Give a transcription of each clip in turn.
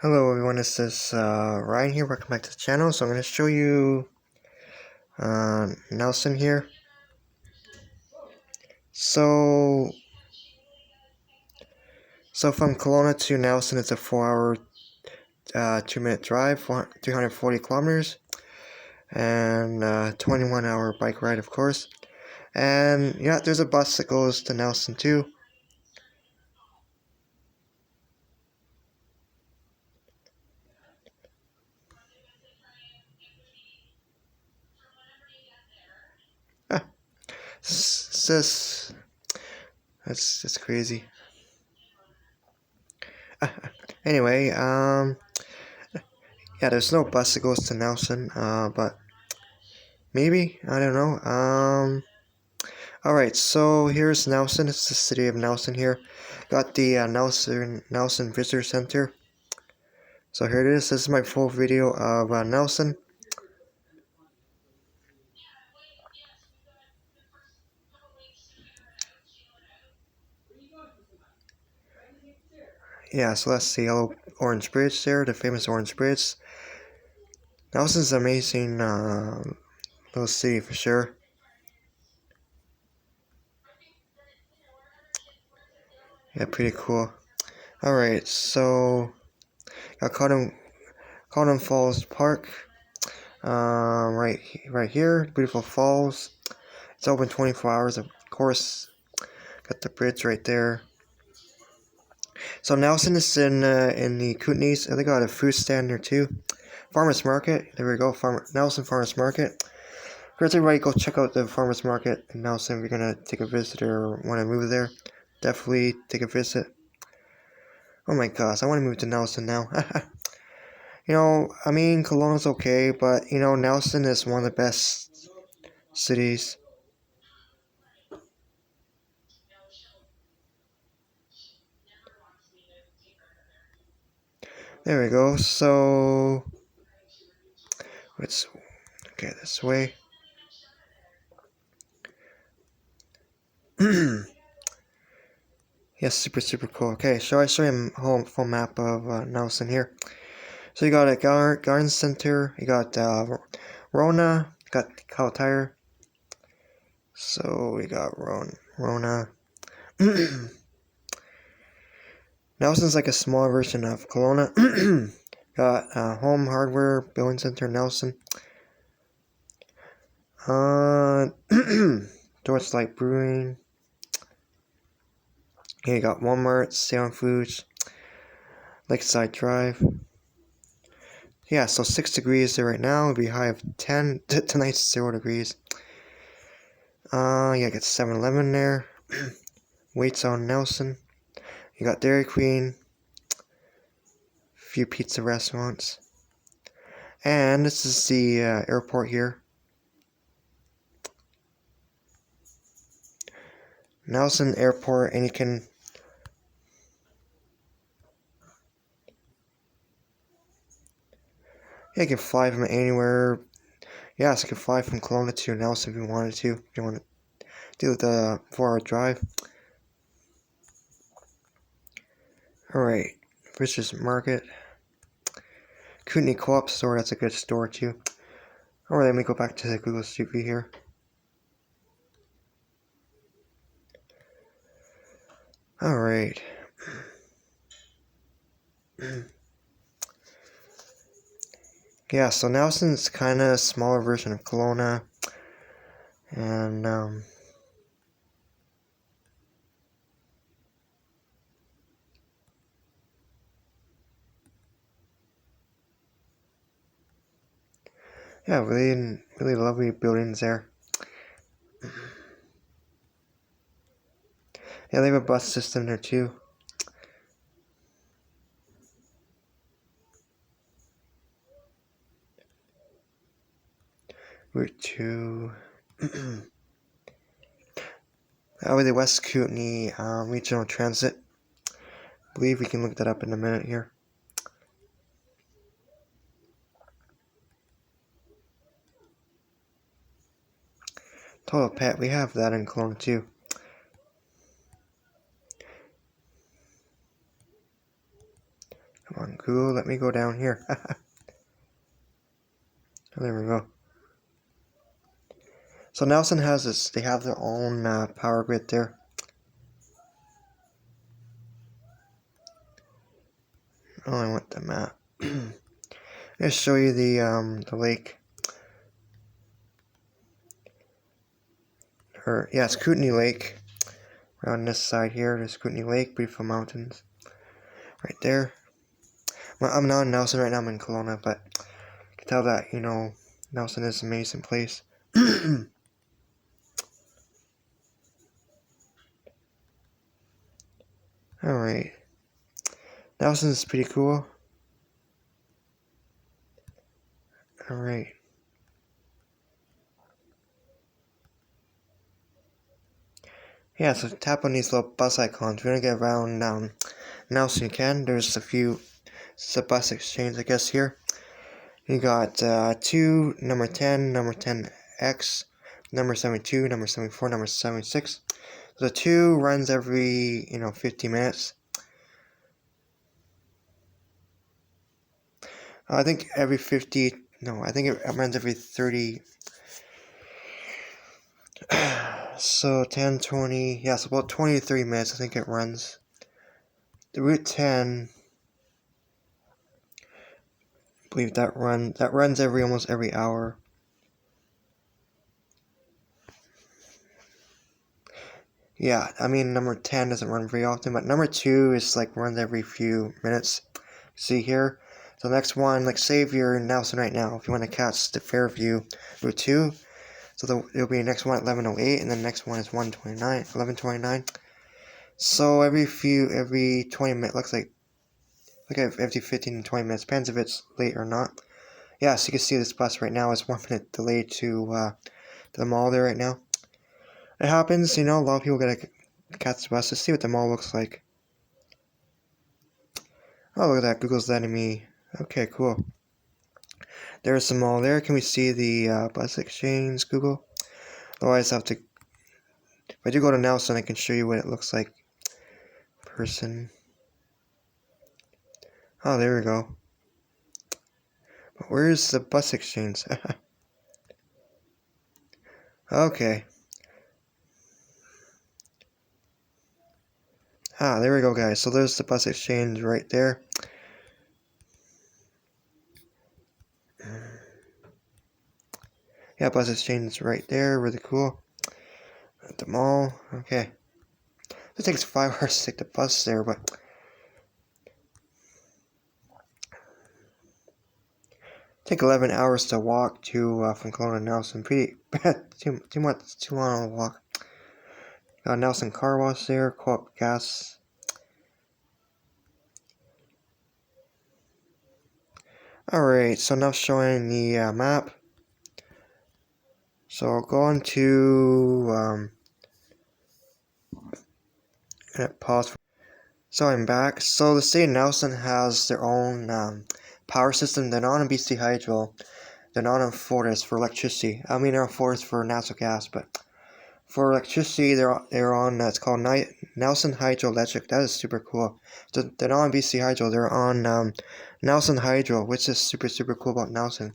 Hello everyone, this is Ryan here, welcome back to the channel. So I'm going to show you Nelson here. So from Kelowna to Nelson, it's a 4-hour, 2-minute drive, 340 kilometers, and 21-hour bike ride, of course. And yeah, there's a bus that goes to Nelson too. Ah, that's crazy. Anyway, yeah, there's no bus that goes to Nelson, but maybe, I don't know. Alright, so here's Nelson. It's the city of Nelson here. Got the Nelson Visitor Center. So here it is. This is my full video of Nelson. Yeah, so that's the yellow orange bridge there, the famous orange bridge. Nelson's an amazing little city for sure. Yeah, pretty cool. Alright, so got Cotton Falls Park. Right here, beautiful falls. It's open 24 hours, of course. Got the bridge right there. So Nelson is in the Kootenay. They got a food stand there too. Farmers Market. There we go. Nelson Farmers Market. Encourage everybody go check out the Farmers Market in Nelson. If you're gonna take a visit or want to move there, definitely take a visit. Oh my gosh, I want to move to Nelson now. I mean, Kelowna's okay, but Nelson is one of the best cities. There we go. So let's get this way. Yes, super cool. Okay, so I show you a full map of Nelson here. So you got a garden center, you got Rona, you got Kootenay. So we got Rona. Nelson's like a smaller version of Kelowna. Got Home Hardware Building Center Nelson. Torchlight Brewing. Here you got Walmart, Sound Foods, Lakeside Drive. Yeah, so 6 degrees there right now. It'll be high of 10. Tonight's 0 degrees. Yeah, got 7-Eleven there. Waits on Nelson. You got Dairy Queen. Few pizza restaurants. And this is the airport here. Nelson Airport, and you can fly from anywhere. Yeah, so you can fly from Kelowna to Nelson if you wanted to. If you want to do the 4-hour drive. Alright, Fisher's Market. Kootenay Co-op store, that's a good store too. Alright, let me go back to the Google Street View here. Alright. Yeah, so Nelson's kind of a smaller version of Kelowna. And, yeah, really lovely buildings there. Yeah, they have a bus system there too. Route 2. Over the West Kootenay Regional Transit. I believe we can look that up in a minute here. Total Pet, we have that in Kelowna too. Come on, Google, let me go down here. Oh, there we go. So Nelson has this, they have their own power grid there. Oh, I want the map. I'll show you the lake. Or, yeah, it's Kootenay Lake. Around this side here, there's Kootenay Lake, beautiful mountains. Right there. Well, I'm not in Nelson right now, I'm in Kelowna, but you can tell that, you know, Nelson is an amazing place. Alright. Nelson's pretty cool. Alright. Yeah, so tap on these little bus icons. If you want to get around Nelson, you can. There's a few. It's a bus exchange, I guess, here. You got 2, number 10, number 10X, number 72, number 74, number 76. So the 2 runs every, 50 minutes. I think every 50, no, I think it runs every 30. So 10, 20, yeah, so about 20 to 30 minutes I think it runs. The Route 10, I believe that runs almost every hour. Yeah, I mean number 10 doesn't run very often, but number 2 is like runs every few minutes. See here? So the next one, like say if you're in Nelson right now, if you want to catch the Fairview Route 2, so it'll be the next one at 11:08, and then the next one is 11:29. So every 20 minutes, looks like every 15 to 20 minutes, depends if it's late or not. Yeah, so you can see this bus right now is 1 minute delayed to the mall there right now. It happens, a lot of people gotta catch the bus to see what the mall looks like. Oh, look at that, Google's letting me. Okay, cool. There's the mall there. Can we see the bus exchange, Google? Otherwise, I have to. If I do go to Nelson, I can show you what it looks like. Person. Oh, there we go. But where's the bus exchange? Okay. Ah, there we go, guys. So there's the bus exchange right there. Yeah, bus exchange right there. Really cool. At the mall. Okay. It takes 5 hours to take the bus there, but take 11 hours to walk to from Kelowna to Nelson. Pretty too long to walk. Got Nelson car wash there. Co-op gas. Alright, so now showing the map. So I'll go on to pause. So I'm back. So the state of Nelson has their own power system. They're not on BC Hydro. They're not on Fortis for electricity. I mean, they're on Fortis for natural gas, but for electricity, they're on. It's called Nelson Hydroelectric. That is super cool. So they're not on BC Hydro. They're on Nelson Hydro, which is super cool about Nelson.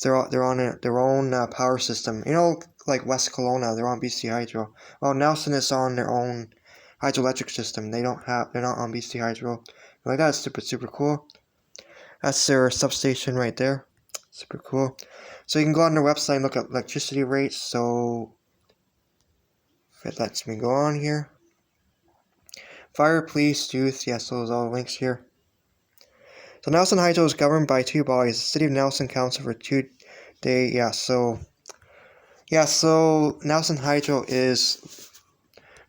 They're on their own power system. Like West Kelowna, they're on BC Hydro. Well, Nelson is on their own hydroelectric system. They're not on BC Hydro. Like that is super cool. That's their substation right there. Super cool. So you can go on their website and look at electricity rates. So if it lets me go on here. Fire, police, youth. Yes, those are all the links here. So Nelson Hydro is governed by 2 bodies: the City of Nelson Council for 2 day. So Nelson Hydro is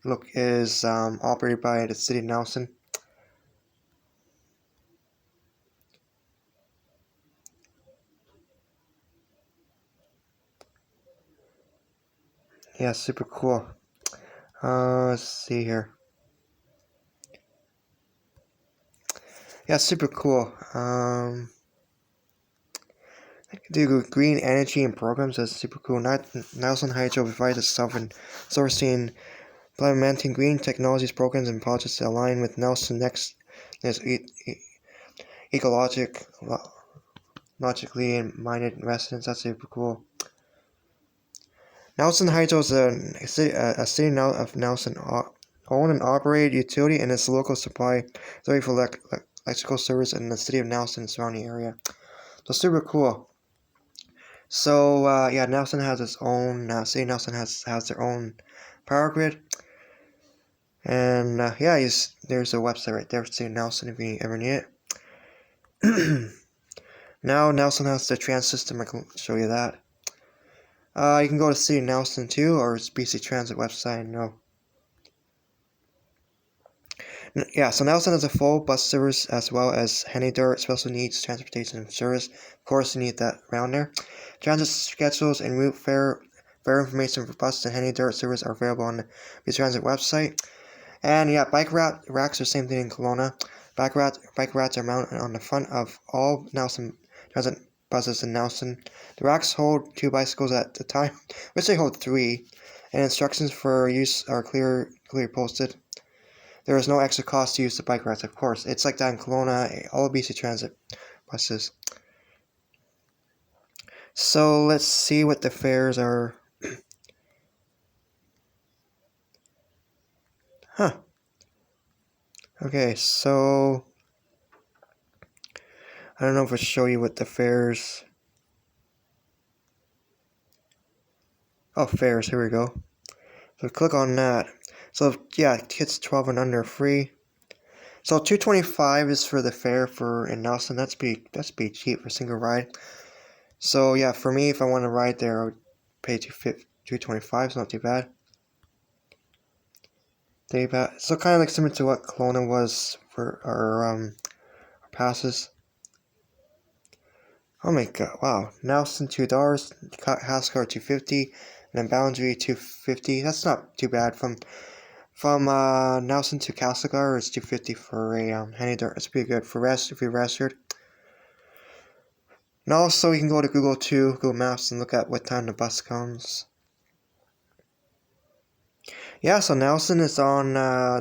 operated by the City of Nelson. Yeah, super cool. Let's see here. Yeah, super cool. Do green energy and programs. That's super cool. Nelson Hydro provides itself in sourcing, implementing green technologies, programs, and projects that align with Nelson Next logically minded residents. That's super cool. Nelson Hydro is a city now of Nelson owned and operated utility and its local supply authority for electrical service in the city of Nelson and surrounding area. So super cool. So yeah, Nelson has its own city. Nelson has their own power grid, and yeah, there's a website right there for City of Nelson if you ever need it. Now Nelson has the trans system. I can show you that. You can go to City of Nelson too, or it's BC Transit website. No. Yeah, so Nelson has a full bus service as well as Henny Dirt special needs transportation service. Of course, you need that around there. Transit schedules and route fare information for bus and Henny Dirt service are available on the BC Transit website. And yeah, bike racks are the same thing in Kelowna. Bike racks are mounted on the front of all Nelson Transit buses in Nelson. The racks hold 2 bicycles at a time, which they hold 3, and instructions for use are clearly posted. There is no extra cost to use the bike racks, of course. It's like that in Kelowna, all BC Transit buses. So let's see what the fares are. Huh. Okay, so I don't know if I'll show you what the fares. Oh, fares, here we go. So click on that. So yeah, kids 12 and under free. So $2.25 is for the fare in Nelson. That's pretty cheap for a single ride. So yeah, for me, if I want to ride there, I would pay $2.25. It's not too bad. So kind of like similar to what Kelowna was for our passes. Oh my god! Wow, Nelson $2, Haskar $2.50, and then Boundary $2.50. That's not too bad. From Nelson to Castlegar, it's $2.50 for a Henny Dirt. It's pretty good for if you're registered. And also, you can go to Google Maps and look at what time the bus comes. Yeah, so Nelson is on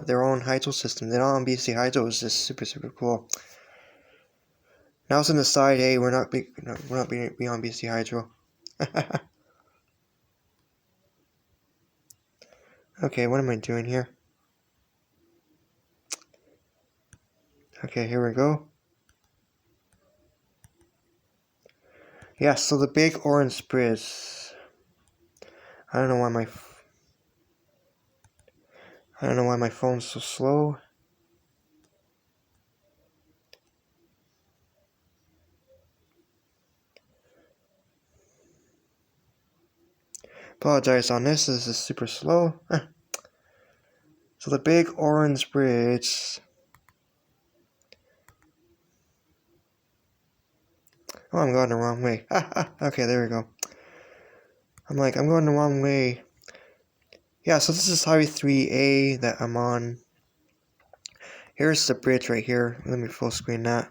their own hydro system. They're not on BC Hydro. It's just super cool. Nelson decided, hey, we're not be on BC Hydro. Okay, what am I doing here? Okay, here we go. Yeah, so the big orange bridge. I don't know why my phone's so slow. Apologize on this. This is super slow. So the big orange bridge. Oh, I'm going the wrong way. Okay, there we go. I'm going the wrong way. Yeah, so this is Highway 3A that I'm on. Here's the bridge right here. Let me full screen that.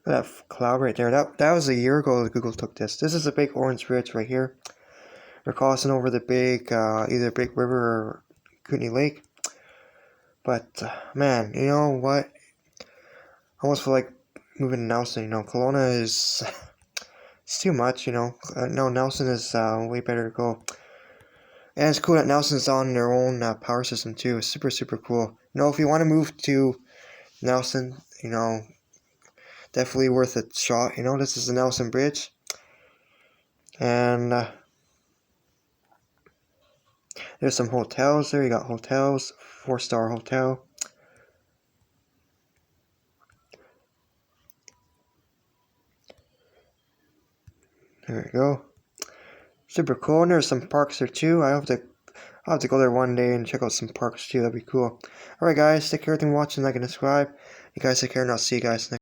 Look at that cloud right there. That was a year ago that Google took this. This is a big orange bridge right here. We're crossing over the big, either Big River or Kootenay Lake. But, man, you know what? I almost feel like moving to Nelson. You know, Kelowna is... it's too much, you know. No, Nelson is way better to go. And it's cool that Nelson's on their own power system too. It's super cool. You know, if you want to move to Nelson, you know, definitely worth a shot. You know, this is the Nelson Bridge. And there's some hotels there. You got hotels, 4-star hotel. There we go. Super cool. And there's some parks there too. I'll have to go there one day and check out some parks too. That'd be cool. Alright guys, take care. Thanks for watching, like and subscribe. You guys take care and I'll see you guys next